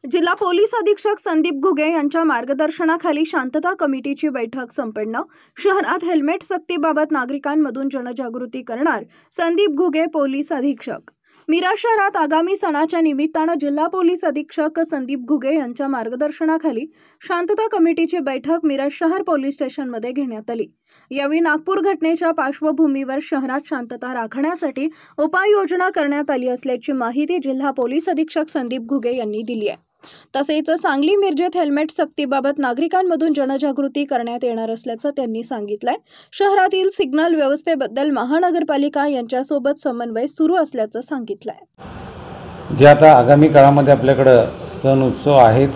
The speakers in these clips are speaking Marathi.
जिल्हा पोलीस अधीक्षक संदीप घुगे यांच्या मार्गदर्शनाखाली शांतता कमिटीची बैठक संपन्न। शहरात हेल्मेट सक्तीबाबत नागरिकांमधून जनजागृती करणार संदीप घुगे पोलीस अधीक्षक। मिरज शहरात आगामी सणाच्या निमित्ताने जिल्हा पोलीस अधीक्षक संदीप घुगे यांच्या मार्गदर्शनाखाली शांतता कमिटीची बैठक मिरज शहर पोलीस स्टेशनमध्ये घेण्यात आली। यावेळी नागपूर घटनेच्या पार्श्वभूमीवर शहरात शांतता राखण्यासाठी उपाययोजना करण्यात आली असल्याची माहिती जिल्हा पोलीस अधीक्षक संदीप घुगे यांनी दिली आहे। तसेच सांगली मिरजेत हेल्मेट सक्तीबाबत नागरिकांमधून जनजागृती करण्यात येणार असल्याचं त्यांनी सांगितलंय। शहरातील सिग्नल व्यवस्थेबद्दल महानगरपालिका यांच्यासोबत समन्वय सुरू असल्याचं सांगितलंय। जे आता आगामी काळामध्ये आपल्याकडे सण उत्सव आहेत,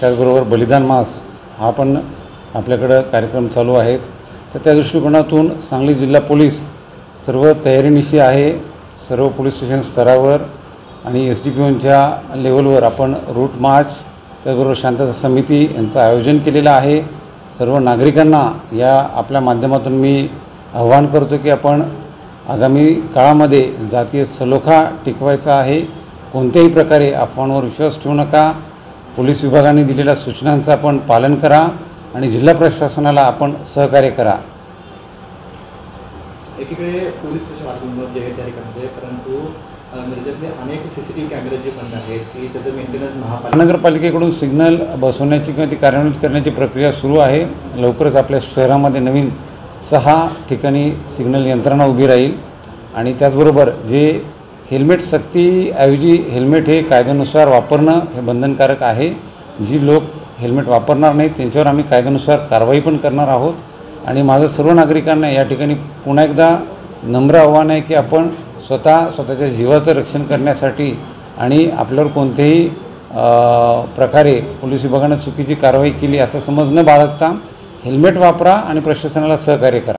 त्याचबरोबर बलिदान मास हा पण आपल्याकडे कार्यक्रम चालू आहेत, तर त्या दृष्टिकोनातून सांगली जिल्हा पोलीस सर्व तयारीनिशी आहे। सर्व पोलीस स्टेशन स्तरावर आणि SDPOच्या लेवलवर आपण रूट मार्च त्याचबरोबर शांतता समिती यांचं आयोजन केलेलं आहे। सर्व नागरिकांना या आपल्या माध्यमातून मी आवाहन करतो की आपण आगामी काळामध्ये जातीय सलोखा टिकवायचा आहे। कोणत्याही प्रकारे अफवांवर विश्वास ठेवू नका। पोलीस विभागाने दिलेल्या सूचनांचं आपण पालन करा आणि जिल्हा प्रशासनाला आपण सहकार्य करा। एकीकडे पोलीस प्रशासन जे तयारी करते, परंतु मिरजेतले अनेक CCTV कॅमेरे जे बंद आहेत की त्याचं मेंटेनन्स महानगरपालिकेकडून सिग्नल बसवण्याची किंवा ती कार्यान्वित करण्याची प्रक्रिया सुरू आहे। लवकरच आपल्या शहरामध्ये नवीन 6 ठिकाणी सिग्नल यंत्रणा उभी राहील आणि त्याचबरोबर जे हेल्मेट सक्तीऐवजी हेल्मेट हे कायद्यानुसार वापरणं हे बंधनकारक आहे। जी लोक हेल्मेट वापरणार नाहीत त्यांच्यावर आम्ही कायद्यानुसार कारवाई पण करणार आहोत। आणि माझं सर्व नागरिकांना या ठिकाणी पुन्हा एकदा नम्र आव्हान आहे की आपण स्वतःच्या जीवाचं रक्षण करण्यासाठी आणि आपल्यावर कोणत्याही प्रकारे पोलीस विभागाने चुकीची कारवाई केली असा समज न बाळगता हेल्मेट वापरा आणि प्रशासनाला सहकार्य करा।